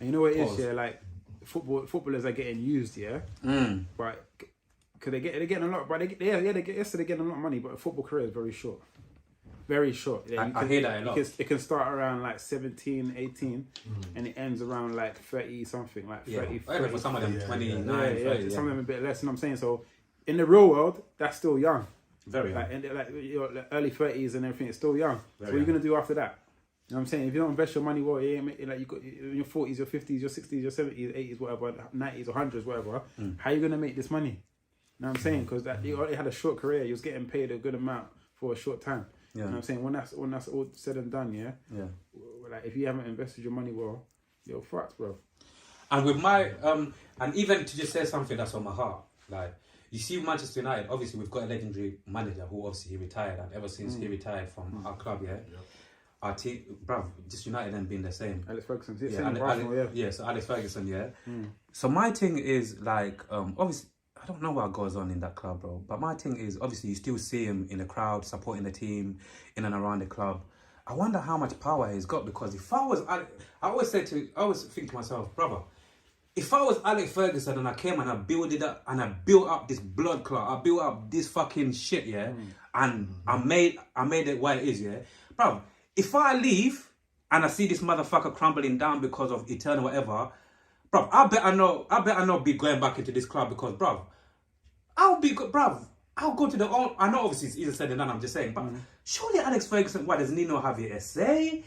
And you know what it is, yeah? Like, footballers are getting used, yeah? Right? Because they're getting a lot, but they're getting a lot of money, but a football career is very short. Very short. Yeah, I hear that a lot. It can start around like 17, 18, and it ends around like 30 something, like 30. Even for some of them, 29, 30. Some of them a bit less, you know what I'm saying? So in the real world, that's still young. Very young. Like your early 30s and everything, it's still young. So what are you going to do after that? You know what I'm saying? If you don't invest your money, well, you got in your 40s, your 50s, your 60s, your 70s, 80s, whatever, 90s or 100s, whatever. How are you going to make this money? You know what I'm saying? Because you already had a short career. You was getting paid a good amount for a short time. Yeah. You know what I'm saying? When that's all said and done, yeah. Like if you haven't invested your money well, you're fucked, bro. And with my and even to just say something that's on my heart, like you see Manchester United. Obviously, we've got a legendary manager who obviously he retired, and ever since he retired from our club, our team, bruv, just United then been the same. Alex Ferguson, so Alex Ferguson, So my thing is like, obviously, I don't know what goes on in that club, bro. But my thing is, obviously, you still see him in the crowd, supporting the team, in and around the club. I wonder how much power he's got, because if I always think to myself, brother, if I was Alex Ferguson and I came and I built it up and I built up this blood clot, I built up this fucking shit, and I made it what it is, bro. If I leave and I see this motherfucker crumbling down because of eternal whatever, bro, I better not be going back into this club, because, bro, I'll go to the own. I know obviously it's easier said than done, I'm just saying, but surely Alex Ferguson, why doesn't he not have your essay?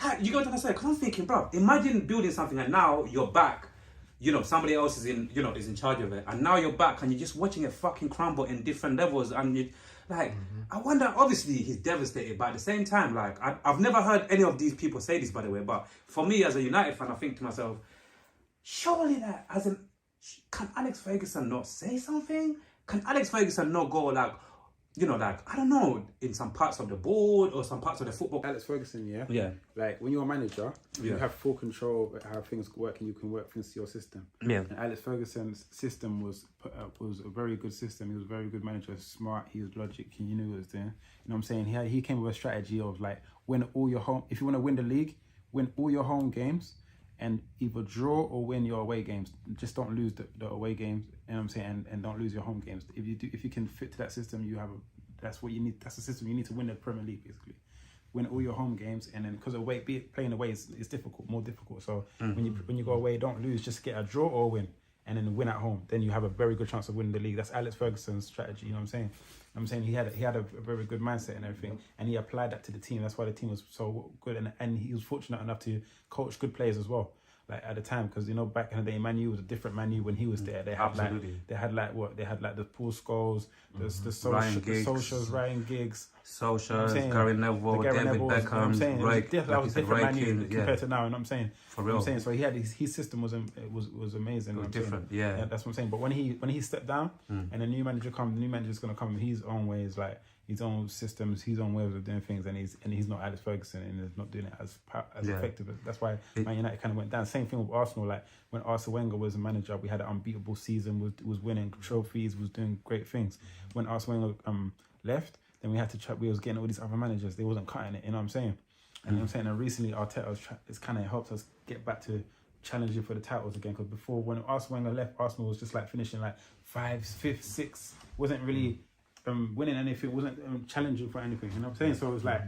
Like, you got to understand, because I'm thinking, bro, imagine building something and now you're back. You know, somebody else is in charge of it, and now you're back and you're just watching it fucking crumble in different levels, and you like, I wonder, obviously he's devastated, but at the same time, like, I've never heard any of these people say this, by the way, but for me as a United fan, I think to myself, surely that can Alex Ferguson not say something? Can Alex Ferguson not go like, I don't know, in some parts of the board or some parts of the football? Alex Ferguson, like when you're a manager, you have full control of how things work, and you can work things to your system. And Alex Ferguson's system was a very good system. He was a very good manager, smart. He was logic. He knew what he was doing. You know what I'm saying? He came with a strategy of like, win all your home. If you want to win the league, win all your home games, and either draw or win your away games. Just don't lose the away games, you know what I'm saying, and don't lose your home games. If you can fit to that system, that's what you need. That's the system you need to win the Premier League, basically. Win all your home games, and then because playing away is difficult, more difficult. So when you go away, don't lose. Just get a draw or win, and then win at home. Then you have a very good chance of winning the league. That's Alex Ferguson's strategy. You know what I'm saying? I'm saying he had a very good mindset and everything, and he applied that to the team. That's why the team was so good, and he was fortunate enough to coach good players as well. Like at the time, because back in the day, Man U was a different Man U when he was there. They had the Paul Scholes, the Solskjaers, Ryan Giggs, Gary Neville, David Beckham, that was different Man U compared to now. You know what I'm saying? For real. I'm saying, so he had his system was amazing. It was different. Yeah, that's what I'm saying. But when he stepped down and a new manager comes, the new manager's gonna come with his own ways, like his own systems, his own ways of doing things, and he's not Alex Ferguson, and he's not doing it as effective. That's why Man United kind of went down. Same thing with Arsenal. Like when Arsene Wenger was a manager, we had an unbeatable season, was winning trophies, was doing great things. When Arsene Wenger left, then we was getting all these other managers. They wasn't cutting it. You know what I'm saying? And you know what I'm saying. And recently Arteta it's kind of helped us get back to challenging for the titles again. Because before, when Arsene Wenger left, Arsenal was just like finishing like 5th, 5th, 6th. Wasn't really winning anything, wasn't challenging for anything, you know what I'm saying? So it was like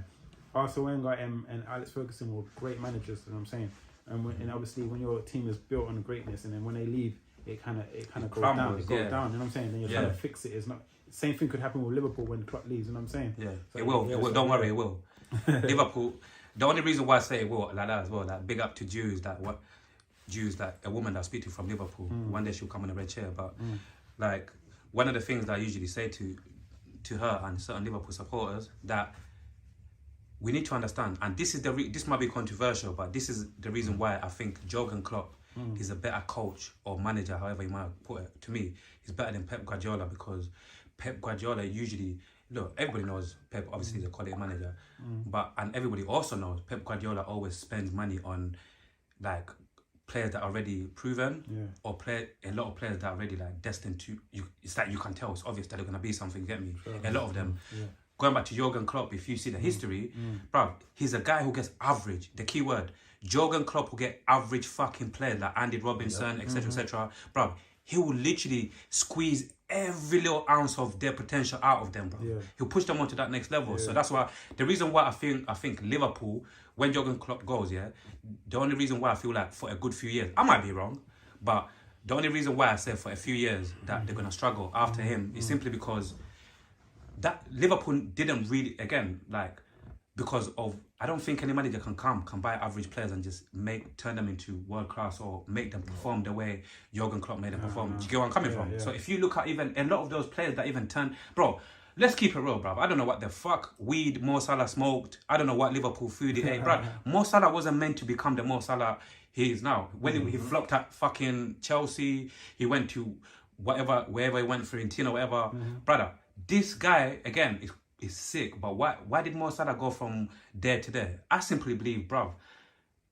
Arsene Wenger and Alex Ferguson were great managers, you know what I'm saying? And obviously when your team is built on greatness, and then when they leave, it kind of goes down. It goes down, you know what I'm saying? Then you're trying to fix it. It's not same thing could happen with Liverpool when Klopp leaves, you know what I'm saying? Yeah, so it will. Don't worry, it will. Liverpool. The only reason why I say it will like that as well, like big up to Jews that a woman that I speak to from Liverpool. One day she'll come in a red chair, but like one of the things that I usually say to her and certain Liverpool supporters, that we need to understand, and this is this might be controversial, but this is the reason why I think Jurgen Klopp is a better coach or manager, however you might put it. To me, he's better than Pep Guardiola, because Pep Guardiola usually, look, everybody knows Pep obviously is a quality manager, and everybody also knows Pep Guardiola always spends money on like players that are already proven, or a lot of players that are already like destined to. It's like you can tell, it's obvious that they're gonna be something. Get me? A lot of them, going back to Jurgen Klopp, if you see the history, bruv, he's a guy who gets average. The key word, Jurgen Klopp will get average fucking players like Andy Robinson, etc., etc. Bruv, he will literally squeeze every little ounce of their potential out of them, bro. Yeah. He'll push them onto that next level. Yeah. So that's why the reason why I think Liverpool, when Jurgen Klopp goes, the only reason why I feel like for a good few years, I might be wrong, but the only reason why I say for a few years that they're gonna struggle after him is simply because that Liverpool didn't really, again, like, because of, I don't think any manager can buy average players and just turn them into world class or make them perform the way Jurgen Klopp made them perform. Do you get where I'm coming from? Yeah. So if you look at even a lot of those players that even turn, bro, let's keep it real, bro. I don't know what the fuck weed Mo Salah smoked. I don't know what Liverpool food he ate, bro. Mo Salah wasn't meant to become the Mo Salah he is now. When he flopped at fucking Chelsea, he went to wherever he went, Fiorentina, whatever. Brother, this guy, again, is sick, but why did Mo Salah go from there to there? I simply believe, bruv,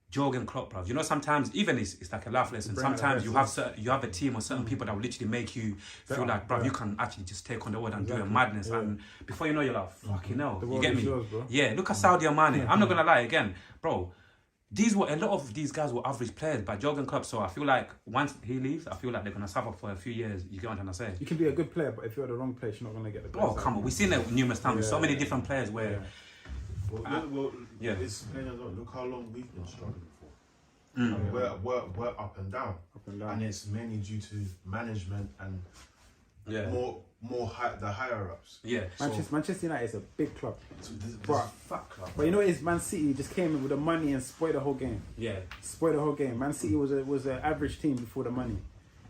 Jurgen Klopp, bruv. You know, sometimes even it's like a life lesson. Sometimes you have a team or certain people that will literally make you feel like, bruv, you can actually just take on the world and do a madness. And before you know, you're like, fucking hell. You get me? Yours, yeah, look at Sadio Mane. I'm not gonna lie again, bro. A lot of these guys were average players, but Jurgen Klopp, so I feel like once he leaves, I feel like they're going to suffer for a few years. You get what I'm trying to say? You can be a good player, but if you're at the wrong place, you're not going to get the best. Oh, come on. We've seen it numerous times with so many different players where... It's look how long we've been struggling for. And we're up and down. And it's mainly due to management and the higher ups. Yeah. Manchester United is a big club. Fat club. But you know what it is? Man City just came in with the money and spoiled the whole game. Yeah. Spoiled the whole game. Man City was an average team before the money.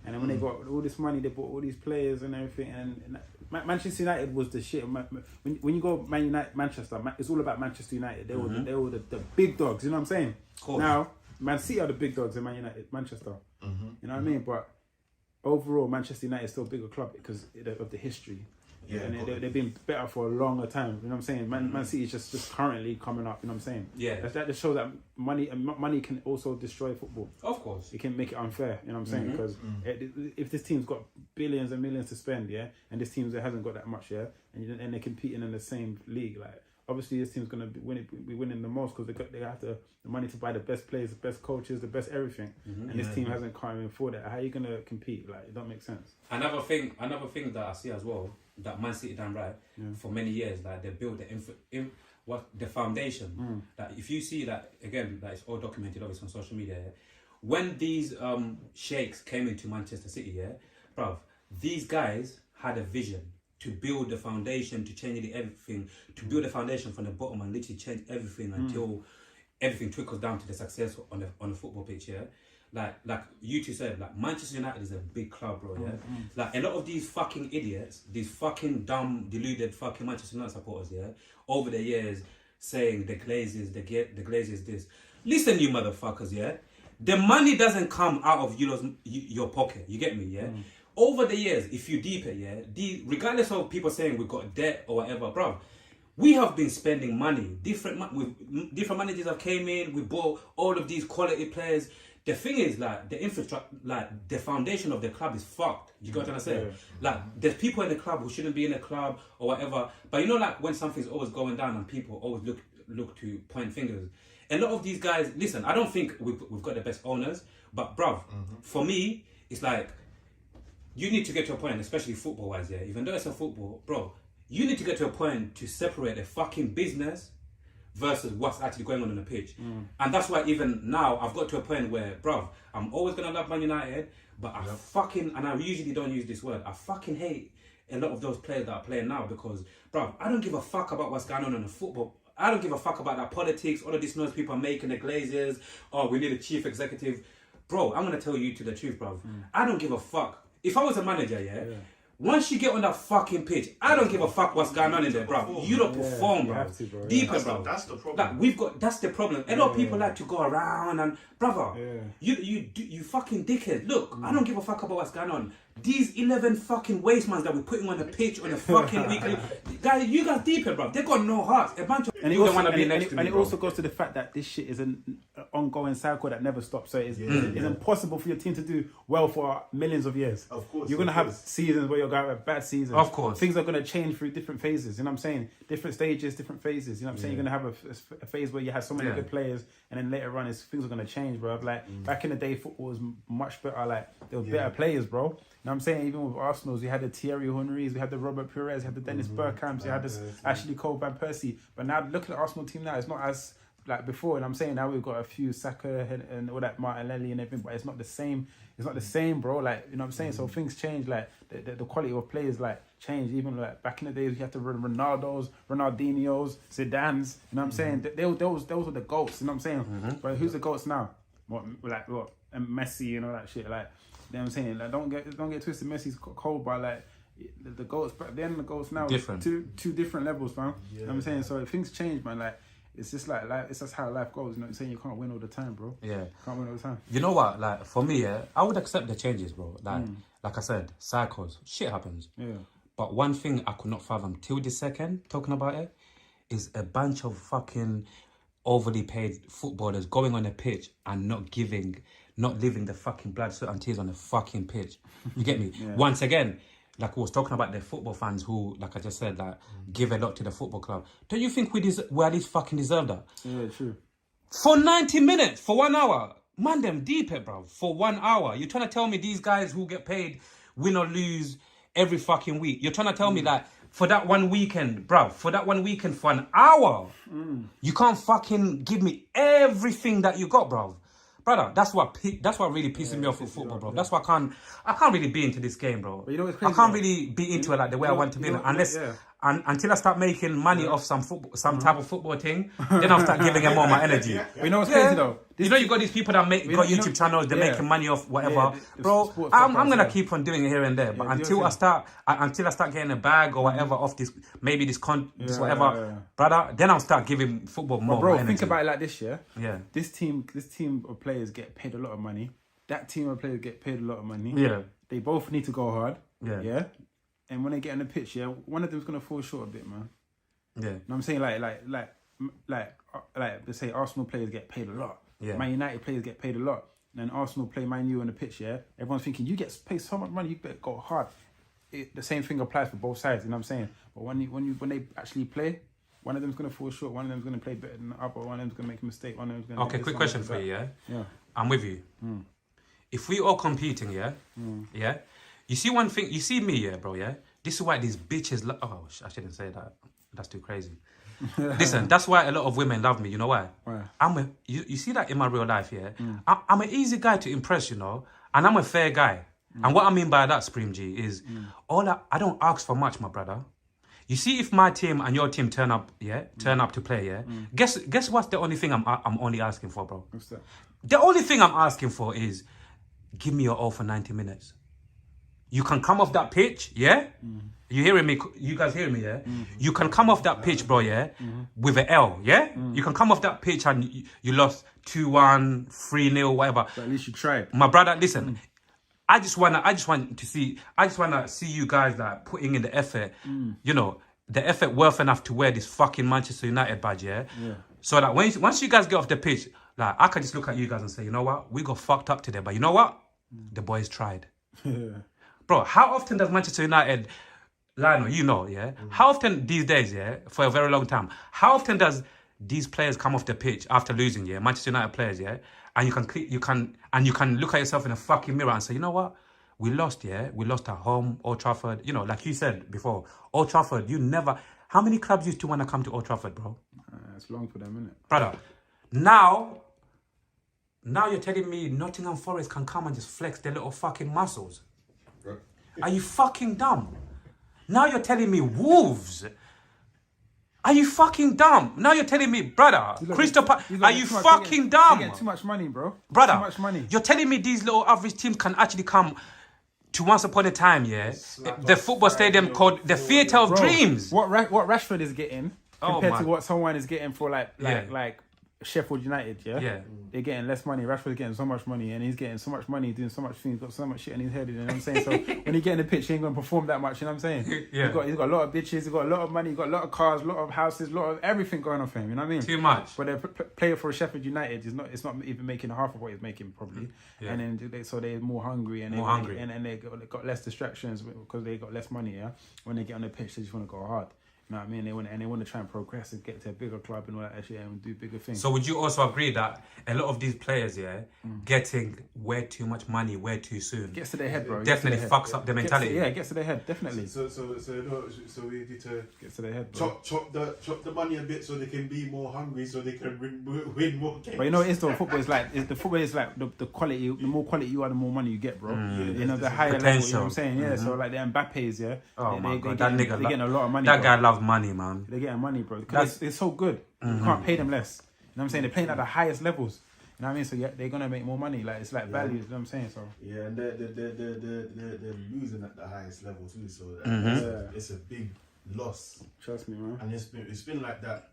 And then when they got all this money, they bought all these players and everything. And Manchester United was the shit. When you go Manchester, it's all about Manchester United. They were the big dogs. You know what I'm saying? Cool. Now, Man City are the big dogs in Manchester. You know what I mean? But overall, Manchester United is still a bigger club because of the history. Yeah, and they've been better for a longer time. You know what I'm saying? Man City is just currently coming up. You know what I'm saying? Yeah. That just shows that money can also destroy football. Of course. It can make it unfair. You know what I'm saying? Because if this team's got billions and millions to spend, and this team that hasn't got that much, and they're competing in the same league, like obviously this team's gonna be winning the most because they have the money to buy the best players, the best coaches, the best everything, and this team can't even afford that. How are you gonna compete? Like, it don't make sense. Another thing that I see as well, that Man City done right for many years, like they built the foundation. That if you see that again, that it's all documented obviously on social media. When these sheikhs came into Manchester City, bruv, these guys had a vision to build the foundation, to change everything, to build the foundation from the bottom and literally change everything until everything trickles down to the success on the football pitch. Like you two said, like Manchester United is a big club, bro. Like a lot of these fucking idiots, these fucking dumb, deluded fucking Manchester United supporters, over the years saying the Glazers, the Glazers this. Listen, you motherfuckers, the money doesn't come out of your pocket. You get me, Over the years, if you deep it, regardless of people saying we've got debt or whatever, bro, we have been spending money. Different managers have came in. We bought all of these quality players. The thing is, like, the infrastructure, like, the foundation of the club is fucked. You got what I'm saying? Yeah. Like, there's people in the club who shouldn't be in the club or whatever. But you know, like, when something's always going down and people always look to point fingers. A lot of these guys, listen, I don't think we've got the best owners. But, bruv, for me, it's like, you need to get to a point, especially football-wise, even though it's a football, bro, you need to get to a point to separate the fucking business versus what's actually going on the pitch. And that's why even now, I've got to a point where, bruv, I'm always going to love Man United, but I fucking, and I usually don't use this word, I fucking hate a lot of those players that are playing now because, bruv, I don't give a fuck about what's going on in the football. I don't give a fuck about that politics, all of this noise people are making, the Glazers, we need a chief executive. Bro, I'm going to tell you to the truth, bruv. I don't give a fuck. If I was a manager, once you get on that fucking pitch, I don't give a fuck what's going on in there, bro. You don't perform, bro. Deeper, bro. That's the problem. Like, that's the problem. A lot of people like to go around and, brother, you fucking dickhead. Look, I don't give a fuck about what's going on. these 11 fucking wastemans that we're putting on the pitch on a fucking weekly, guys, you guys deeper, bro. They got no heart. A bunch of and it also goes to the fact that this shit is an ongoing cycle that never stops. So it's impossible for your team to do well for millions of years. Of course, you're gonna have seasons where you're gonna have bad seasons. Of course, things are gonna change through different phases. You know what I'm saying? Different stages, different phases. You know what I'm saying? You're gonna have a phase where you have so many good players, and then later on, things are gonna change, bro. Like back in the day, football was much better. Like there were better players, bro. You know what I'm saying? Even with Arsenal's, we had the Thierry Henrys, we had the Robert Pires, we had the Dennis Bergkamps, we had this Ashley Cole, Van Persie. But now look at the Arsenal team now. It's not as like before. And I'm saying now we've got a few Saka and all that Martinelli and everything, but it's not the same. It's not the same, bro. Like, you know what I'm saying? So things change. Like the quality of players like change. Even like back in the days, we had to run Ronaldos, Ronaldinhos, Zidanes. You know what I'm saying? Those were the goats. You know what I'm saying? But who's the goats now? What and Messi, you know that shit. Like, you know what I'm saying? Like, don't get twisted. Messi's cold, but like the goals back then, the goals now, different. Two different levels, fam. You know what I'm saying? So if things change, man. Like, it's just like life. It's just how life goes. You know what I'm saying? You can't win all the time, bro. Yeah, can't win all the time. You know what? Like for me, I would accept the changes, bro. Like I said, cycles, shit happens. Yeah. But one thing I could not fathom till this second, talking about it, is a bunch of fucking overly paid footballers going on a pitch and not living the fucking blood, sweat and tears on the fucking pitch. You get me? Once again, like I was talking about the football fans who, like I just said, like give a lot to the football club. Don't you think we at least fucking deserve that? Yeah, true. For 90 minutes, for 1 hour. Man, them deep it, bro. For 1 hour. You're trying to tell me these guys who get paid win or lose every fucking week. You're trying to tell me that for that one weekend, bro, for an hour, you can't fucking give me everything that you got, bro. Brother, that's what really pisses me off with football, bro. That's why I can't really be into this game, bro. But you know what's crazy, I can't really be into it like the way I want to be unless until I start making money off some type of football thing, then I'll start giving them all my energy. But you know what's crazy though? You know, you got these people that got YouTube channels, they're making money off whatever. Bro, I'm gonna keep on doing it here and there. But until I start getting a bag or whatever off this whatever, brother, then I'll start giving football more. Bro, energy. Think about it like this, yeah? Yeah. This team of players get paid a lot of money. That team of players get paid a lot of money. Yeah. They both need to go hard. Yeah. Yeah. And when they get on the pitch, one of them's gonna fall short a bit, man. Yeah. You know what I'm saying? Like let's say Arsenal players get paid a lot. Yeah. Man United players get paid a lot. And then Arsenal play Man U on the pitch, yeah? Everyone's thinking, you get paid so much money, you better go hard. The same thing applies for both sides, you know what I'm saying? But when they actually play, one of them's gonna fall short, one of them's gonna play better than the other, one of them's gonna make a mistake, one of them's gonna. Okay, quick question for you, yeah? Yeah. I'm with you. If we all competing, yeah? Yeah? You see one thing, you see me, yeah, bro, yeah? This is why these bitches I shouldn't say that. That's too crazy. Listen, that's why a lot of women love me. You know why? Why? You see that in my real life, yeah? I'm an easy guy to impress, you know? And I'm a fair guy. And what I mean by that, Supreme.G, is I don't ask for much, my brother. You see, if my team and your team turn up to play, yeah? Guess what's the only thing I'm only asking for, bro? What's that? The only thing I'm asking for is give me your all for 90 minutes. You can come off that pitch, yeah? You hearing me? You guys hearing me, yeah? You can come off that pitch, bro, yeah? With an L, yeah? You can come off that pitch and you lost 2-1, 3-0, whatever. But at least you tried. My brother, listen. I just wanna see you guys like putting in the effort, you know, the effort worth enough to wear this fucking Manchester United badge, yeah? So that once you guys get off the pitch, like I can just look at you guys and say, you know what? We got fucked up today, but you know what? The boys tried. Bro, how often does Manchester United, Lionel, you know, yeah? How often these days, yeah, for a very long time, how often does these players come off the pitch after losing, yeah? Manchester United players, yeah? And you can look at yourself in a fucking mirror and say, you know what? We lost, yeah? We lost at home, Old Trafford. You know, like you said before, Old Trafford, how many clubs used to want to come to Old Trafford, bro? It's long for them, isn't it? Brother, now you're telling me Nottingham Forest can come and just flex their little fucking muscles. Are you fucking dumb? Now you're telling me Wolves. Are you fucking dumb? Now you're telling me, brother, Crystal Palace. Are you fucking dumb? You get too much money, bro. Brother, too much money. You're telling me these little average teams can actually come to once upon a time, yeah? The football stadium called the Theatre of Dreams. What Rashford is getting compared to what someone is getting for like Sheffield United, they're getting less money. Rashford's getting so much money, and he's getting so much money, doing so much things, got so much shit in his head. You know what I'm saying? So when he get in the pitch, he ain't gonna perform that much. You know what I'm saying? He's got a lot of bitches, he's got a lot of money, he's got a lot of cars, a lot of houses, a lot of everything going on for him. You know what I mean? Too much. But they're player for Sheffield United is not. It's not even making half of what he's making probably. And then they're more hungry and they got less distractions because they got less money. Yeah. When they get on the pitch, they just want to go hard. You know what I mean? They want to try and progress and get to a bigger club and all that shit and do bigger things. So would you also agree that a lot of these players, getting way too much money way too soon, gets to their head, bro. Definitely fucks up the mentality. It gets to their head, definitely. So we need to get to their head, bro. Chop the money a bit so they can be more hungry, so they can win more games. But you know, it's the football is like the quality. The more quality you are, the more money you get, bro. You know, the higher level. You know what I'm saying? Yeah. So like the Mbappes, Oh my God, that nigga, they're getting a lot of money. That guy loves money, man. They're getting money, bro. Because it's so good. You can't pay them less. You know what I'm saying? They're playing at the highest levels. You know what I mean? So they're gonna make more money. Like it's like value. You know what I'm saying? So and they're losing at the highest level too. So it's a big loss. Trust me, man. And it's been like that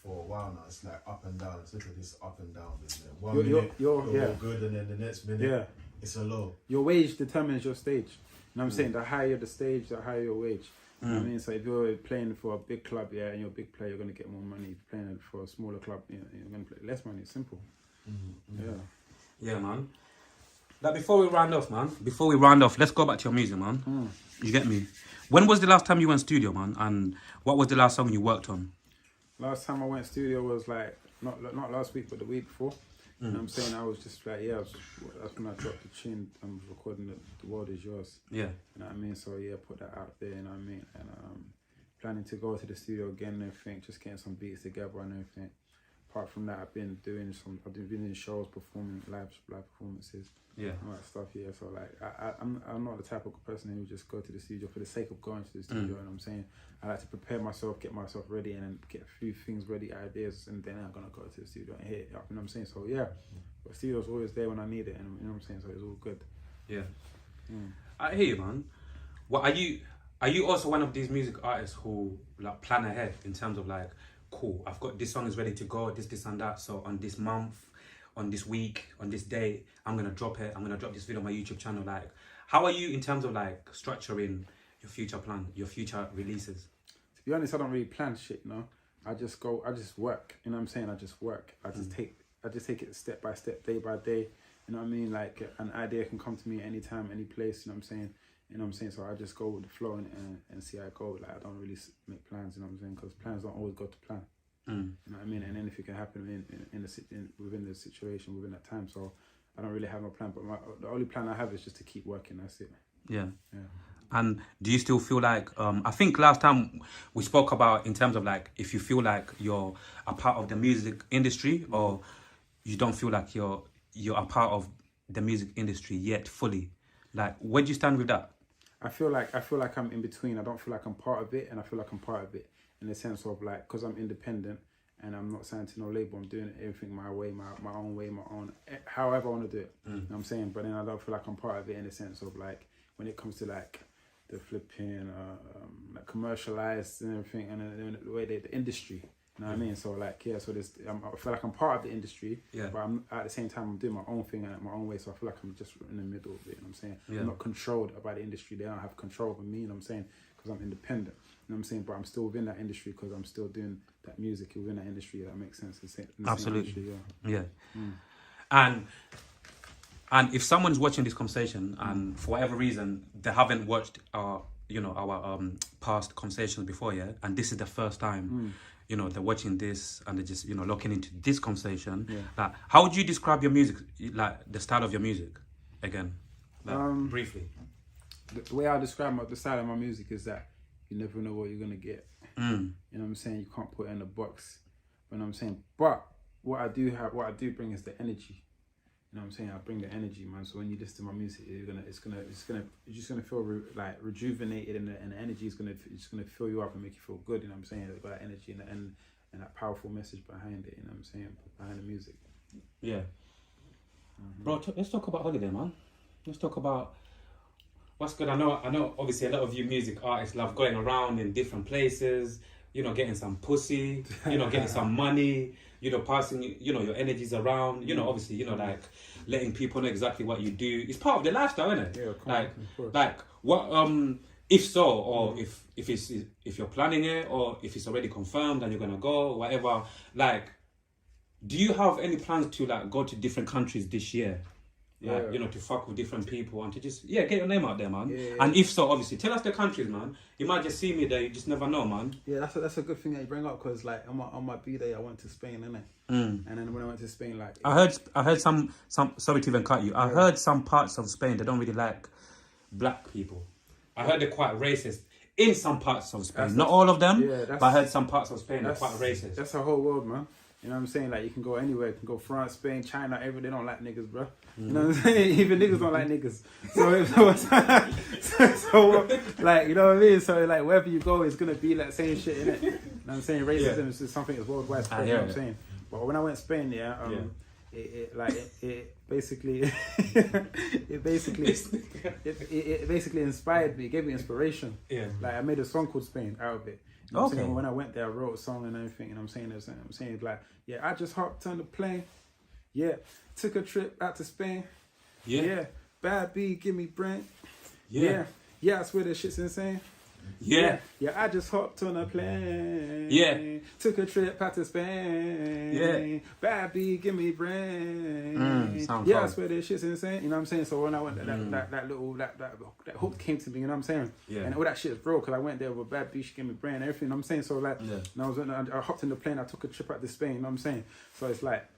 for a while now. It's like up and down. It's literally this up and down business. One minute you're good, and then the next minute it's a low. Your wage determines your stage. You know what I'm saying? The higher the stage, the higher your wage. You know what I mean? So if you're playing for a big club, and you're a big player, you're going to get more money. If you're playing for a smaller club, you're going to play less money. It's simple. Yeah, man. Like before we round off, let's go back to your music, man. You get me? When was the last time you went studio, man? And what was the last song you worked on? Last time I went studio was like, not last week, but the week before. You know what I'm saying? I was just like, that's when I dropped the tune. I'm recording The World Is Yours. Yeah. You know what I mean? So put that out there, you know what I mean? And planning to go to the studio again and everything, just getting some beats together and everything. Apart from that, I've been doing shows, performing live performances. Yeah. All that stuff, So like I'm not the type of person who just go to the studio for the sake of going to the studio, you know what I'm saying? I like to prepare myself, get myself ready, and then get a few things ready, ideas, and then I'm gonna go to the studio and hit it up, you know what I'm saying? So but the studio's always there when I need it, and you know what I'm saying? So it's all good. Yeah. I hear you, man. What are you also one of these music artists who like plan ahead in terms of like, cool, I've got this song is ready to go, this and that, so on this month, on this week, on this day, I'm gonna drop it, I'm gonna drop this video on my YouTube channel. Like, how are you in terms of like structuring your future plan, your future releases? To be honest, I don't really plan shit, you know. I just work, you know what I'm saying? I just work. I just take it step by step, day by day. You know what I mean? Like an idea can come to me anytime, any place, you know what I'm saying? You know what I'm saying? So I just go with the flow and see how it goes. Like I don't really make plans, you know what I'm saying? Because plans don't always go to plan. You know what I mean? And anything can happen within the situation, within that time. So I don't really have no plan. But the only plan I have is just to keep working. That's it. Yeah. And do you still feel like, I think last time we spoke about in terms of like, if you feel like you're a part of the music industry or you don't feel like you're a part of the music industry yet fully. Like, where do you stand with that? I feel like I'm in between. I don't feel like I'm part of it, and I feel like I'm part of it in the sense of like, because I'm independent and I'm not signed to no label. I'm doing everything my way, my own way, my own, however I want to do it. You know what I'm saying? But then I don't feel like I'm part of it in the sense of like, when it comes to like the flipping, like commercialized and everything, and then the way the industry. You know what I mean? So like, so I feel like I'm part of the industry, but I'm at the same time I'm doing my own thing and my own way. So I feel like I'm just in the middle of it. You know what I'm saying? I'm not controlled by the industry. They don't have control over me. You know what I'm saying? Because I'm independent. You know what I'm saying? But I'm still within that industry because I'm still doing that music within that industry. That makes sense. Absolutely. And if someone's watching this conversation and for whatever reason they haven't watched our past conversations before, and this is the first time. They're watching this and they're just, looking into this conversation. Like, how would you describe your music, like the style of your music, again, like, briefly? The way I describe the style of my music is that you never know what you're gonna get. You know what I'm saying? You can't put it in a box. You know what I'm saying? But what I do bring is the energy. You know what I'm saying? I bring the energy, man. So when you listen to my music, you're just gonna feel like rejuvenated, and the energy is gonna fill you up and make you feel good. You know what I'm saying? It's got that energy and that powerful message behind it. You know what I'm saying? Behind the music. Yeah. Bro, let's talk about holiday, man. Let's talk about what's good. I know. Obviously, a lot of you music artists love going around in different places, getting some pussy, getting some money, passing, your energies around, obviously, like letting people know exactly what you do. It's part of the lifestyle, isn't it? Yeah, like what, if so, or if you're planning it, or if it's already confirmed and you're gonna go, or whatever, like, do you have any plans to like go to different countries this year? Like, to fuck with different people and to just, get your name out there, man. And if so, obviously, tell us the countries, man. You might just see me there, you just never know, man. Yeah, that's a good thing that you bring up, because like on my B-day, I went to Spain, innit? And then when I went to Spain, like... I heard some sorry to even cut you. I heard some parts of Spain, they don't really like black people. I heard they're quite racist in some parts of Spain. Not all of them, but I heard some parts of Spain they're quite racist. That's the whole world, man. You know what I'm saying? Like, you can go anywhere. You can go France, Spain, China, everywhere. They don't like niggas, bro. You know what I'm saying? Even niggas don't like niggas. So like, you know what I mean? So, like, wherever you go, it's going to be that same shit, innit? You know what I'm saying? Racism is just something that's worldwide spread, you know what I'm saying? But when I went to Spain, it basically inspired me. It gave me inspiration. Like, I made a song called Spain out of it. You know what I'm saying? When I went there, I wrote a song and everything, and I'm saying like, I just hopped on the plane, took a trip out to Spain, bad B, give me brain, I swear this shit's insane. I just hopped on a plane, took a trip out to Spain, bad B, give me brain, I swear this shit's insane. You know what I'm saying? So when I went there, that hook came to me. You know what I'm saying? And all that shit is real, because I went there with bad B, she gave me brain and everything. You know what I'm saying? So like, and I hopped in the plane, I took a trip out to Spain. You know what I'm saying? So it's like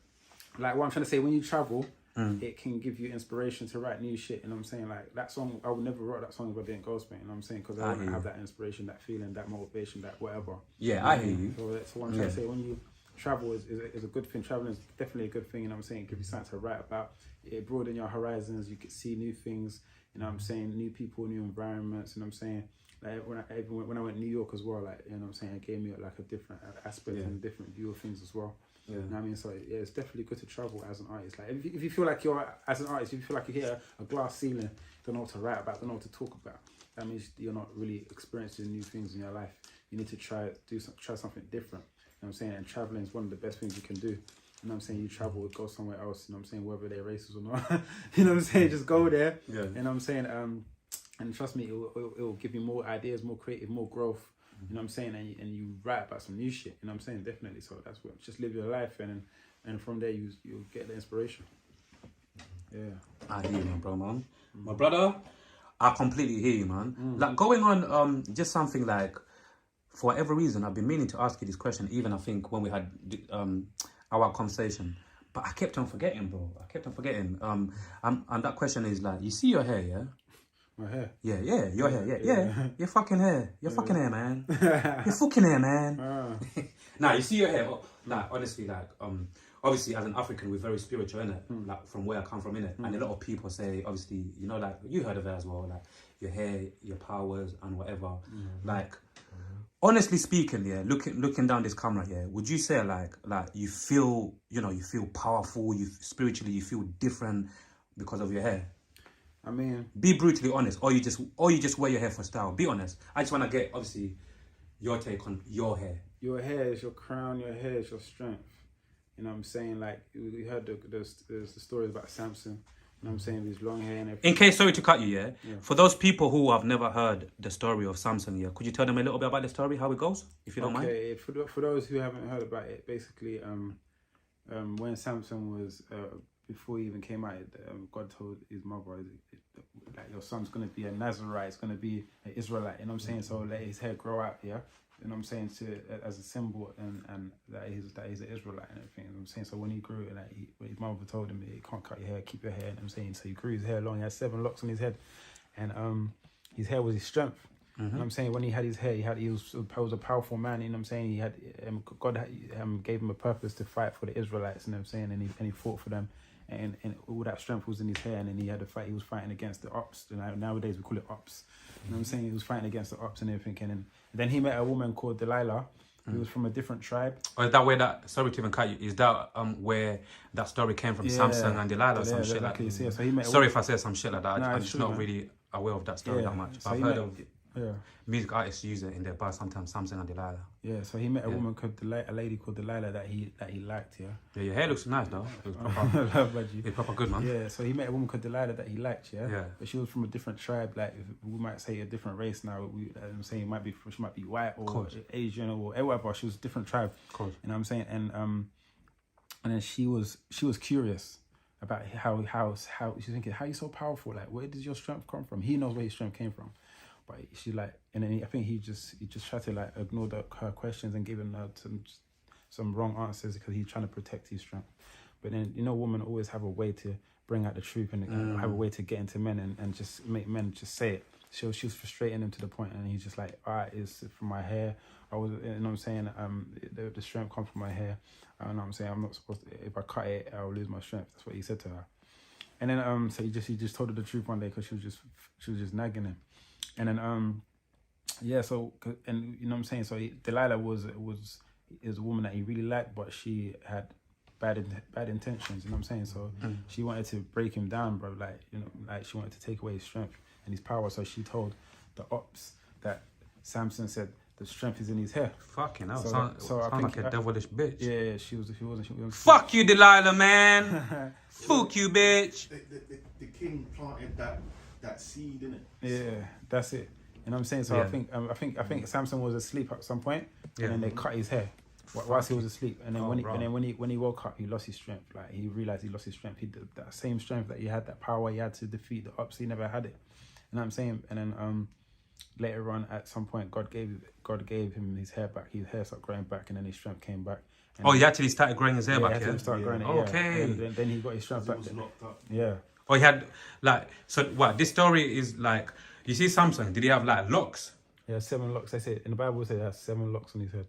what I'm trying to say, when you travel, it can give you inspiration to write new shit. You know what I'm saying? Like, that song, I would never write that song if I didn't go to Spain. You know what I'm saying? Because I wouldn't have that inspiration, that feeling, that motivation, that whatever. I hear you. So that's what I'm trying to say. When you travel is a good thing. Traveling is definitely a good thing. You know what I'm saying? It gives you something to write about. It broadens your horizons. You can see new things. You know what I'm saying? New people, new environments. You know what I'm saying? Like, when I went to New York as well, like, you know what I'm saying? It gave me like a different aspect and a different view of things as well. You know what I mean? So it's definitely good to travel as an artist. Like, if you feel like as an artist, if you feel like you hit a glass ceiling, don't know what to write about, don't know what to talk about, that means you're not really experiencing new things in your life. You need to try something different. You know what I'm saying? And traveling is one of the best things you can do. You know what I'm saying? You travel, go somewhere else, you know what I'm saying? Whether they're racist or not. You know what I'm saying? Just go there. You know what I'm saying? And trust me, it will give you more ideas, more creative, more growth. You know what I'm saying? And you write about some new shit. You know what I'm saying? Definitely. So that's what, just live your life, and from there you'll get the inspiration. I hear you, my bro, man. My brother, I completely hear you, man. Like, going on just something like, for whatever reason, I've been meaning to ask you this question, even I think when we had our conversation, but I kept on forgetting, bro. And that question is like, you see your hair, yeah? My hair? Yeah, your hair, yeah. Your fucking hair. Your fucking hair, man. Your fucking hair, man. Nah, you see your hair, like, honestly, like, obviously, as an African, we're very spiritual, innit? Like, from where I come from, innit? And a lot of people say, obviously, you know, like, you heard of it as well, like, your hair, your powers, and whatever. Like, honestly speaking, looking down this camera here, would you say, like, you feel, you feel powerful, spiritually, you feel different because of your hair? I mean, be brutally honest, or you just wear your hair for style. Be honest. I just want to get, obviously, your take on your hair. Your hair is your crown. Your hair is your strength. You know what I'm saying? Like, you heard the stories about Samson. You know what I'm saying? His long hair and everything. In case, sorry to cut you, for those people who have never heard the story of Samson, could you tell them a little bit about the story, how it goes, if you don't mind? Okay, for those who haven't heard about it, basically, when Samson was before he even came out, God told his mother, like, your son's going to be a Nazarite, it's going to be an Israelite, you know what I'm saying? So let his hair grow out, you know what I'm saying, as a symbol, and that he's an Israelite and everything, you know what I'm saying? So when he grew, like, when his mother told him, you can't cut your hair, keep your hair, you know what I'm saying? So he grew his hair long, he had 7 locks on his head, and his hair was his strength. You know what I'm saying? When he had his hair, he was a powerful man, you know what I'm saying? He had God gave him a purpose to fight for the Israelites, you know what I'm saying? And he fought for them. And all that strength was in his hair, and then he had to fight. He was fighting against the ops. Nowadays we call it ops. You know what I'm saying? He was fighting against the ops and everything. And then he met a woman called Delilah, who was from a different tribe. Or is that where that, sorry to even cut you, is that where that story came from, Samson and Delilah, or some shit like that? So he met sorry if I said some shit like that. I'm just not really aware of that story that much. But I've heard of... music artists use it in their bars sometimes, Samson and Delilah. Yeah, so he met a woman called a lady called Delilah that he liked, yeah. Yeah, your hair looks nice though. It's proper, it's proper good, man. Yeah, so he met a woman called Delilah that he liked, yeah. But she was from a different tribe, like we might say a different race now. I'm saying she might be white or Asian or whatever. She was a different tribe. You know what I'm saying? And then she was curious about how she's thinking, how are you so powerful? Like, where does your strength come from? He knows where his strength came from. But she like, and then I think he just tried to like ignore her questions and giving her some wrong answers because he's trying to protect his strength. But then, you know, women always have a way to bring out the truth and have a way to get into men and just make men just say it. So she was frustrating him to the point, and he's just like, all right, it's from my hair. You know what I'm saying? The strength comes from my hair. You know what I'm saying? I'm not supposed to, if I cut it, I'll lose my strength. That's what he said to her. And then so he just told her the truth one day because she was just nagging him. And then so, and you know what I'm saying? So Delilah was a woman that he really liked, but she had bad intentions, you know what I'm saying? So she wanted to break him down, bro, like, you know, like she wanted to take away his strength and his power. So she told the ops that Samson said the strength is in his hair. Fucking hell. So I think like a devilish bitch. Yeah, she wasn't. Fuck you, Delilah, man. Fuck you, bitch. The king planted that seed, innit? Yeah, that's it. You know what I'm saying? So I think Samson was asleep at some point, and then they cut his hair whilst he was asleep. And then when he woke up, he lost his strength. Like he realized he lost his strength. He did that same strength that he had, that power he had to defeat the ops. He never had it. You know what I'm saying? And then later on, at some point, God gave him his hair back. His hair started growing back, and then his strength came back. And he actually started growing his hair back. He started growing it. Okay. And then he got his strength back. Yeah. Oh, he had like, so what? This story is like, you see Samson, did he have like locks? Yeah, 7 locks. They say in the Bible, it says he has 7 locks on his head.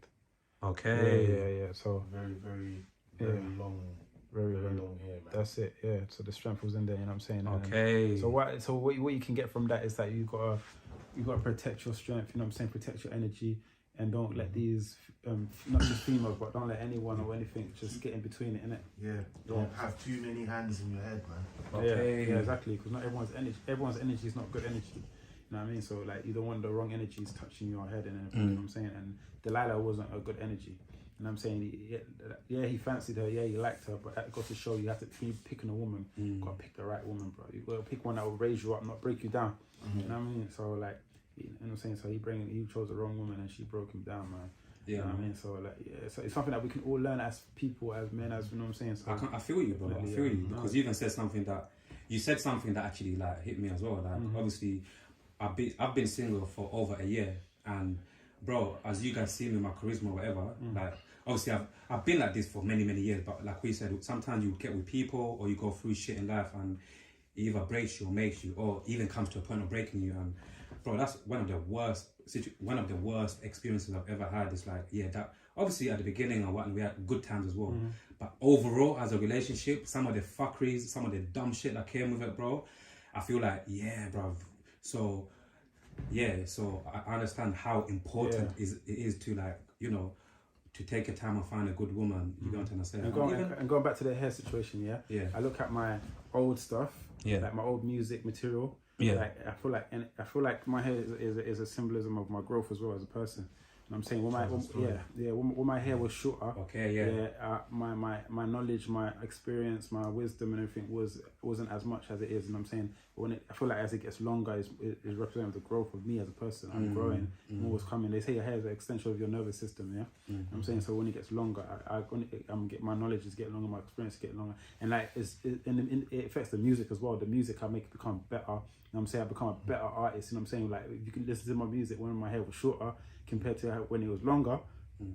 Okay. Yeah. So very long. Very long hair, man. That's it. Yeah. So the strength was in there. You know what I'm saying? Okay. So what you can get from that is that you gotta protect your strength. You know what I'm saying? Protect your energy, and don't let these not just females, but don't let anyone or anything just get in between it, innit? Yeah. Don't have too many hands in your head, man. Okay. Yeah, exactly. Because not everyone's energy is not good energy. You know what I mean? So like, you don't want the wrong energies touching your head and everything. You know what I'm saying? And Delilah wasn't a good energy. You know what I'm saying? He fancied her. Yeah, he liked her. But that goes to show you have to be picking a woman. You got to pick the right woman, bro. You got to pick one that will raise you up, not break you down. You know what I mean? So like, you know what I'm saying? So he chose the wrong woman and she broke him down, man. Yeah. You know what I mean? So like, so it's something that we can all learn as people, as men, as, you know what I'm saying? So I feel you, bro. I feel you. Because you even said something that actually like hit me as well. Like obviously, I've been single for over a year, and bro, as you guys see me, my charisma, whatever, like obviously I've been like this for many years. But like we said, sometimes you get with people or you go through shit in life, and it either breaks you or makes you, or even comes to a point of breaking you. And bro, that's one of the worst experiences I've ever had. It's like, that obviously at the beginning and what, we had good times as well. But overall, as a relationship, some of the fuckeries, some of the dumb shit that came with it, bro, I feel like, bro. So I understand how important it is to, like, you know, to take your time and find a good woman. You don't understand. And going back to the hair situation, I look at my old stuff, like my old music material. Like I feel like my hair is a symbolism of my growth as well as a person. And I'm saying when my hair was shorter, my knowledge, my experience, my wisdom and everything wasn't as much as it is. And I'm saying, but I feel like as it gets longer, it represents the growth of me as a person. I'm growing, more is coming. They say your hair is an extension of your nervous system. I'm saying, so when it gets longer, my knowledge is getting longer, my experience is getting longer, and like it affects the music as well. The music I make become better. You know what I'm saying? I become a better artist. You know what I'm saying? Like, if you can listen to my music when my hair was shorter compared to when it was longer,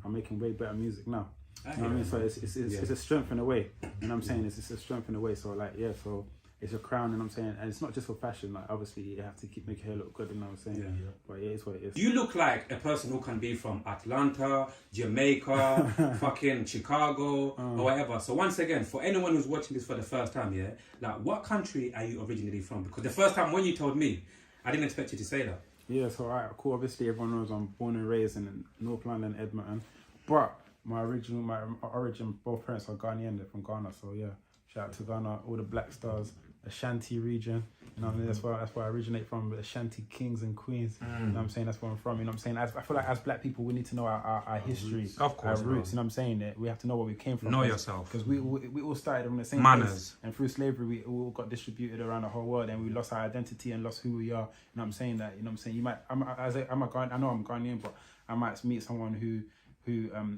I'm making way better music now. You know what I mean? So it's a strength in a way. You know what I'm saying? It's a strength in a way. So like, so it's a crown, you know what I'm saying? And it's not just for fashion. Like, obviously you have to make your hair look good, you know what I'm saying? But it's what it is. You look like a person who can be from Atlanta, Jamaica, fucking Chicago, or whatever. So once again, for anyone who's watching this for the first time, like, what country are you originally from? Because the first time when you told me, I didn't expect you to say that. Yeah, so alright, cool. Obviously everyone knows I'm born and raised in North London, Edmonton. But my origin, both parents are Ghanaian, they're from Ghana. So yeah, shout out to Ghana, all the Black Stars, Ashanti region. You know what I mean? That's where I originate from, the Ashanti kings and queens. You know what I'm saying? That's where I'm from. You know what I'm saying? I feel like as black people, we need to know our history, of course, our roots. You know what I'm saying? That we have to know where we came from. Know yourself. Because we all started from the same manners. place. And through slavery, we all got distributed around the whole world, and we lost our identity and lost who we are. You know what I'm saying? That, you know what I'm saying? You might, I know I'm Ghanaian, but I might meet someone who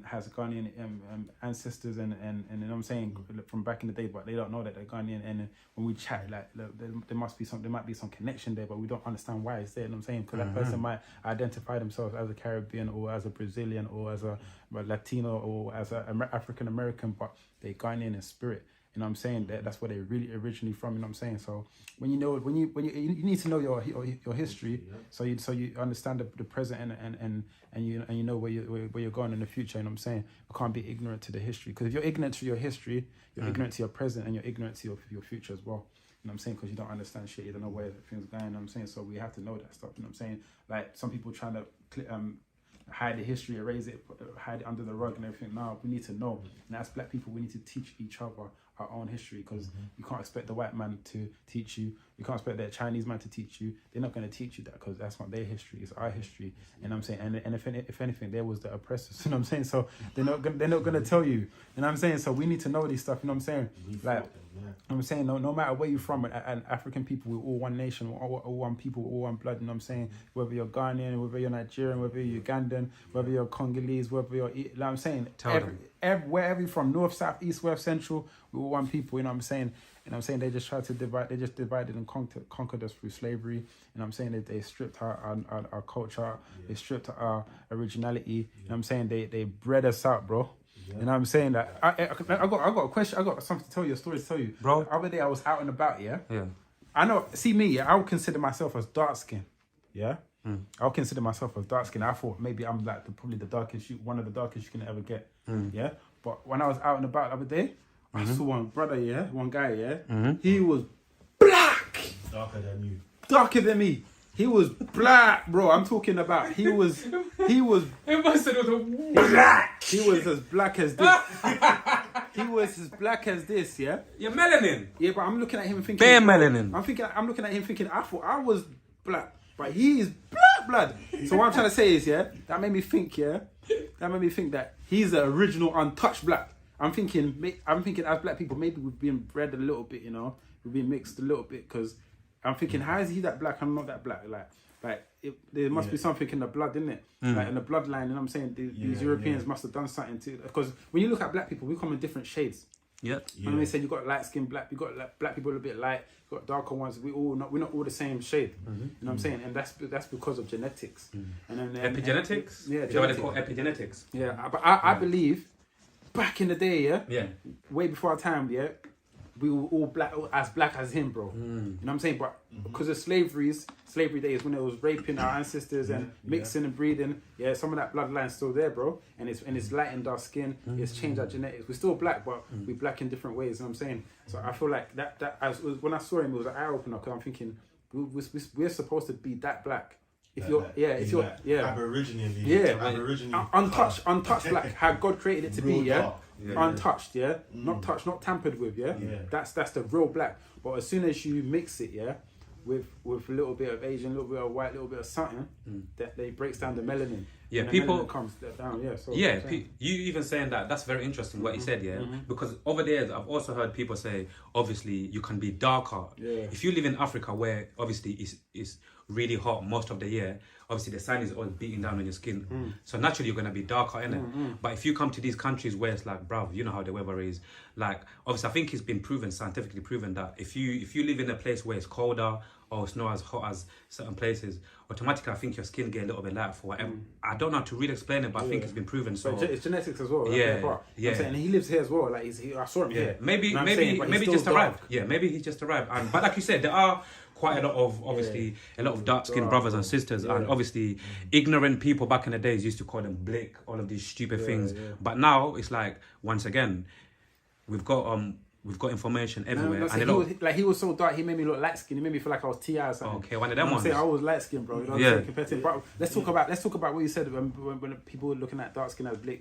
has Ghanaian ancestors and you know what I'm saying, from back in the day, but they don't know that they're Ghanaian. And when we chat, like, there might be some connection there, but we don't understand why it's there. You know what I'm saying? Because that person might identify themselves as a Caribbean or as a Brazilian or as a Latino or as a African American, but they're Ghanaian in spirit. You know what I'm saying? That's where they're really originally from. You know what I'm saying? So when you need to know your history, so you understand the present and you know where you're going in the future. You know what I'm saying? You can't be ignorant to the history, because if you're ignorant to your history, you're ignorant to your present, and you're ignorant to your future as well. You know what I'm saying? Because you don't understand shit, you don't know where things are going. You know what I'm saying? So we have to know that stuff. You know what I'm saying? Like, some people trying to hide the history, erase it, hide it under the rug and everything. No, we need to know. And as black people, we need to teach each other our own history, because you can't expect the white man to teach you. You can't expect the Chinese man to teach you. They're not going to teach you that, because that's not their history. It's our history. You know what I'm saying? And if anything, there was the oppressors. You know what I'm saying? So they're not going to tell you. You know what I'm saying? So we need to know these stuff. You know what I'm saying? Like, I'm saying, no matter where you're from, and African people, we're all one nation, we're all one people, we're all one blood. You know what I'm saying? Whether you're Ghanaian, whether you're Nigerian, whether you're Ugandan, whether you're Congolese, whether you're, you know what I'm saying? Wherever you're from, north, south, east, west, central, we're all one people. You know what I'm saying? You know what I'm saying? They just tried to divide. They just divided and conquered us through slavery. You know what I'm saying? They stripped our culture. They stripped our originality. You know what I'm saying? They bred us out, bro. Yeah. You know what I'm saying? That I got a question. I got something to tell you, a story to tell you, bro. The other day I was out and about. Yeah. I know. See me. Yeah. I would consider myself as dark skinned. Yeah. I would consider myself as dark skinned. I thought maybe I'm like probably the darkest, one of the darkest you can ever get. Yeah. But when I was out and about the other day, I saw one brother. Yeah. One guy. Yeah. He was black. Darker than you. Darker than me. He was black, bro. I'm talking about he was black. He was as black as this. He was as black as this, yeah? You're melanin. Yeah, but I'm looking at him thinking... Bare melanin. I'm looking at him thinking, I thought I was black, but he is black blood. So what I'm trying to say is, yeah, that made me think that he's the original untouched black. I'm thinking as black people, maybe we've been bred a little bit, you know? We've been mixed a little bit, because I'm thinking, how is he that black? I'm not that black. There must be something in the blood, isn't it? Like in the bloodline, you know what I'm saying? These Europeans must have done something to, because when you look at black people, we come in different shades. Yeah. And they said you got light skinned black, you got black people a bit light, you got darker ones. We're not all the same shade. You know what I'm saying? And that's because of genetics. And then epigenetics. Yeah. Is that what they call epigenetics? Yeah, but I believe back in the day, way before our time, we were all black as him, bro. You know what I'm saying? But because of slavery days, when it was raping our ancestors and mixing and breeding, some of that bloodline's still there, bro. And it's lightened our skin. It's changed our genetics. We're still black, but we're black in different ways. You know what I'm saying? So I feel like when I saw him, it was an eye opener, because I'm thinking we're supposed to be that black. If you're Aboriginally, untouched black, how God created it to be, untouched, not touched, not tampered with, That's the real black. But as soon as you mix it, with a little bit of Asian, a little bit of white, a little bit of something, that they breaks down the melanin. Yeah, and people melanin comes down. So you even saying that's very interesting what you said. Because over there I've also heard people say, obviously you can be darker. If you live in Africa, where obviously it's really hot most of the year, obviously the sun is always beating down on your skin, so naturally you're going to be darker, innit? But if you come to these countries where it's like, bruv, you know how the weather is, like, obviously I think it's been scientifically proven that if you live in a place where it's colder or it's not as hot as certain places, automatically I think your skin get a little bit lighter for whatever. I don't know how to really explain it, but I think it's been proven. So it's genetics as well. Yeah. And he lives here as well. Like I saw him here. Maybe he just arrived. Yeah, maybe he just arrived. But like you said, there are quite a lot of a lot of dark-skinned brothers and sisters, and obviously ignorant people back in the days used to call them blick, all of these stupid things. But now it's like, once again, we've got we've got information everywhere. He was so dark, he made me look light skinned. He made me feel like I was T.I. or something. Okay, one of them ones. I was light skinned, bro. You know what I'm saying? Compared to, bro, let's talk about what you said when people were looking at dark skin as black.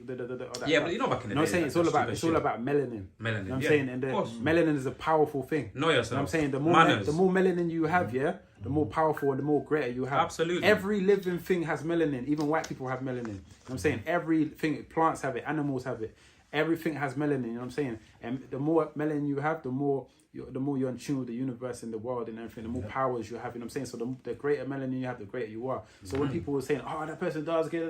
Yeah, but you know back in the day. I'm saying? It's all about melanin. Melanin. You know what I'm saying? And melanin is a powerful thing. Know yourself. You know what I'm saying? The more melanin you have, the more powerful and the more greater you have. Absolutely. Every living thing has melanin. Even white people have melanin. You know what I'm saying? Everything, plants have it, animals have it. Everything has melanin, you know what I'm saying? And the more melanin you have, the more you're in tune with the universe and the world and everything, the more powers you have, you know what I'm saying? So the greater melanin you have, the greater you are. So when people were saying, oh, that person dark skin,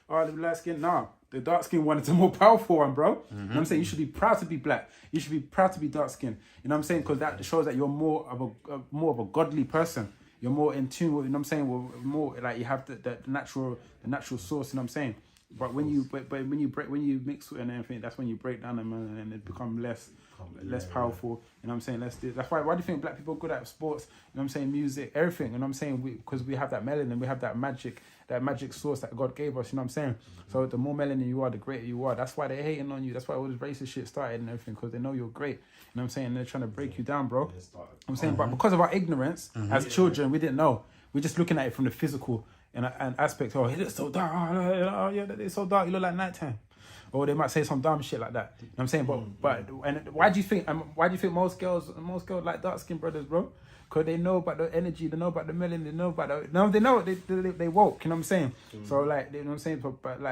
oh, the light skin, no. The dark skin one is the more powerful one, bro. You know what I'm saying? You should be proud to be black. You should be proud to be dark skinned. You know what I'm saying? Because that shows that you're more of a godly person. You're more in tune with, you know what I'm saying? With more, like, you have the natural source, you know what I'm saying? But when you mix it and everything, that's when you break down them and it becomes less powerful. You know what I'm saying? That's why do you think black people are good at sports? You know what I'm saying? Music, everything. You know what I'm saying? Because we have that melanin, we have that magic source that God gave us. You know what I'm saying? So the more melanin you are, the greater you are. That's why they're hating on you. That's why all this racist shit started and everything, because they know you're great. You know what I'm saying? They're trying to break you down, bro. I'm saying, but because of our ignorance as children, we didn't know. We're just looking at it from the physical and aspect. Oh, he looks so dark. Oh, yeah, it's so dark. You look like nighttime. Or they might say some dumb shit like that. You know what I'm saying? But and why do you think most girls like dark skinned brothers, bro? Because they know about the energy, they know about the melanin, they know they woke. You know what I'm saying? So like, you know what I'm saying?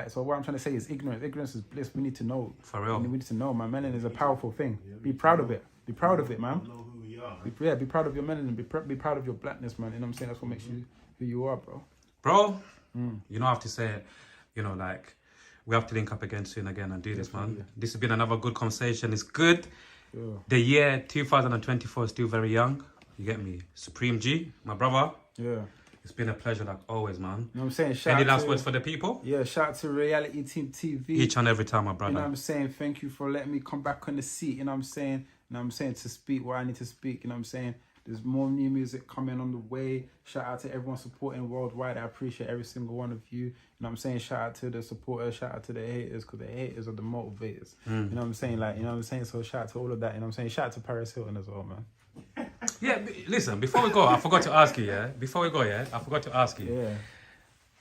So what I'm trying to say is ignorance. Ignorance is bliss. We need to know. For real. We need to know, man. Melanin is a powerful thing. Be proud of it. Be proud of it, man. Know who we are. Be proud of your melanin. Be proud of your blackness, man. You know what I'm saying? That's what makes you who you are, bro. Bro, you don't have to say it. You know, like, we have to link up again soon and do this, man. This has been another good conversation. It's good. Yeah. The year 2024 is still very young. You get me? Supreme.G, my brother. Yeah. It's been a pleasure, like always, man. You know what I'm saying? Any last words for the people? Yeah, shout out to Reality Team TV. Each and every time, my brother. You know what I'm saying? Thank you for letting me come back on the seat, you know what I'm saying? You know what I'm saying? To speak what I need to speak, you know what I'm saying? There's more new music coming on the way. Shout out to everyone supporting worldwide. I appreciate every single one of you. You know what I'm saying? Shout out to the supporters. Shout out to the haters, because the haters are the motivators. You know what I'm saying? Like, you know what I'm saying? So shout out to all of that. You know what I'm saying? Shout out to Paris Hilton as well, man. Yeah, listen, before we go, I forgot to ask you, Yeah.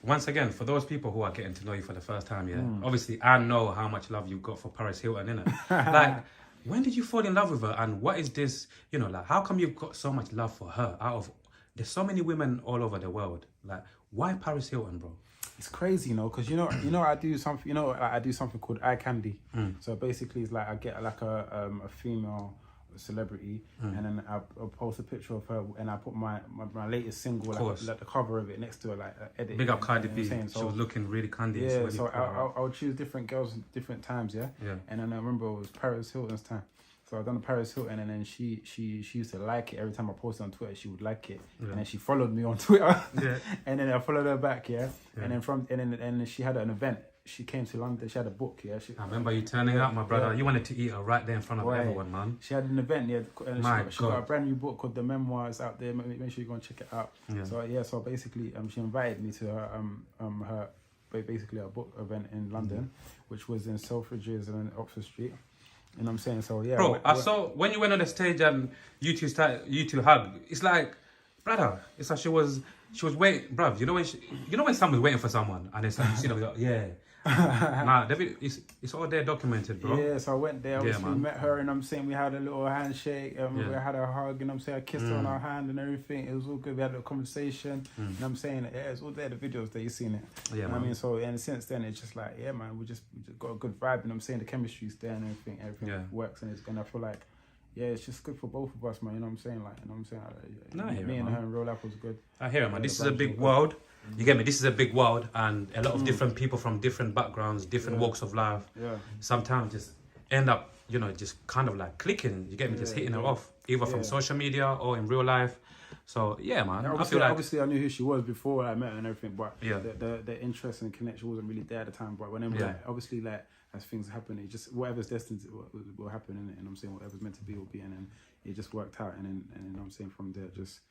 Once again, for those people who are getting to know you for the first time, obviously I know how much love you've got for Paris Hilton, innit? Like, when did you fall in love with her, and what is this, you know, like, how come you've got so much love for her there's so many women all over the world, like, why Paris Hilton, bro? It's crazy, you know, because you know I do something called eye candy. So basically it's like I get like a female celebrity and then I post a picture of her and I put my latest single, like the cover of it next to her, like edit. Big up Cardi B. She was looking really candy. Yeah, so I would choose different girls at different times, yeah. And then I remember it was Paris Hilton's time. So I done the Paris Hilton, and then she used to like it every time I posted on Twitter. She would like it, and then she followed me on Twitter, and then I followed her back, and then she had an event. She came to London. She had a book, I remember you turning up, my brother. You wanted to eat her right there in front of everyone, man. She had an event, and she got a brand new book called The Memoirs out there. Make sure you go and check it out. So basically, she invited me to her book event in London, which was in Selfridges and Oxford Street. You know what I'm saying? So yeah. Bro, I saw when you went on the stage and you two hugged. It's like, brother, it's like she was waiting, bruv. You know when someone's waiting for someone and it's like, you see them, yeah. Nah, it's all there documented, bro. Yeah, so I went there, obviously met her, and I'm saying we had a little handshake, we had a hug, and I'm saying I kissed her on our hand and everything. It was all good. We had a conversation, and I'm saying it's all there, the videos that you've seen it. Yeah, you know what I mean? So and since then it's just like, yeah, man, we just got a good vibe, and I'm saying the chemistry's there and everything works, and I feel like, yeah, it's just good for both of us, man. You know what I'm saying? Like, you know what I'm saying? Me and her in real life was good. I hear it, man. This is a big world. You get me? This is a big world, and a lot of different people from different backgrounds, different walks of life. Yeah. Sometimes just end up, just kind of like clicking. You get me? Just hitting her off, either from social media or in real life. So yeah, man. I feel like obviously I knew who she was before I met her and everything, but the interest and connection wasn't really there at the time. But whenever obviously like as things happen, it just whatever's destined will happen, innit? And I'm saying whatever's meant to be will be, and then it just worked out, and then I'm saying from there just.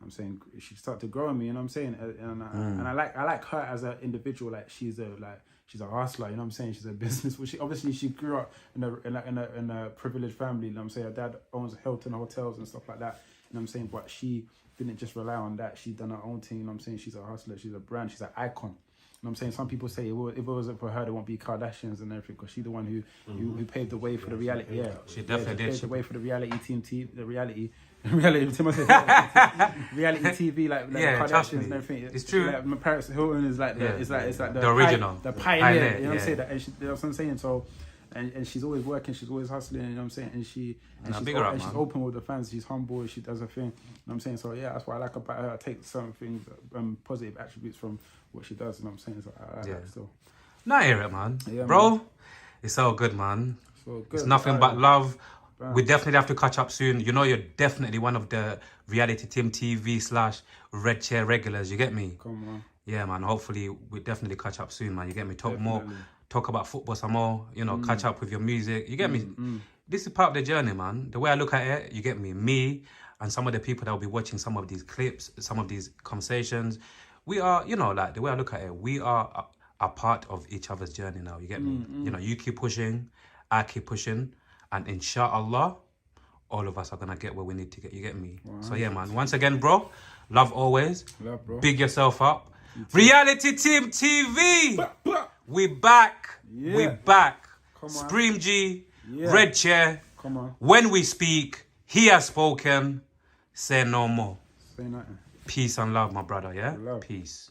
I'm saying she started to grow on me, you know what I'm saying? And I like her as an individual. Like she's a hustler, you know what I'm saying? She's a business. Well, she grew up in a privileged family, you know what I'm saying? Her dad owns Hilton hotels and stuff like that, you know what I'm saying? But she didn't just rely on that. She done her own thing, you know what I'm saying? She's a hustler. She's a brand. She's an icon. You know what I'm saying? Some people say if it wasn't for her, there won't be Kardashians and everything, because she's the one who paved the way for the reality. Yeah, she definitely did. Paved the way for the reality reality TV, like the Kardashians and everything. It's true. Like my Paris Hilton is like it's like the original, the pioneer. You know what I'm saying? And you know what I'm saying? So. And she's always working, she's always hustling, you know what I'm saying? And she's open with the fans, she's humble, she does her thing, you know what I'm saying? So yeah, that's what I like about her. I take some things, positive attributes from what she does, you know what I'm saying? So I like still. No, I hear it, man. Yeah, bro, man. It's all good, man. It's nothing but love. Bam. We definitely have to catch up soon. You know, you're definitely one of the reality Tim TV / Red Chair regulars, you get me? Come on. Yeah, man, hopefully we definitely catch up soon, man. You get me? Talk about football some more, you know, catch up with your music. You get me? This is part of the journey, man. The way I look at it, you get me? Me and some of the people that will be watching some of these clips, some of these conversations, we are, you know, like the way I look at it, we are a part of each other's journey now. You get me? You know, you keep pushing, I keep pushing, and inshallah, all of us are going to get where we need to get. You get me? Wow. So yeah, man. Once again, bro, love always. Love, bro. Big yourself up. Reality Team TV. We back. Yeah. We back. Supreme.G. Yeah. Red Chair. Come on. When we speak, he has spoken. Say no more. Say nothing. Peace and love, my brother. Yeah. Love. Peace.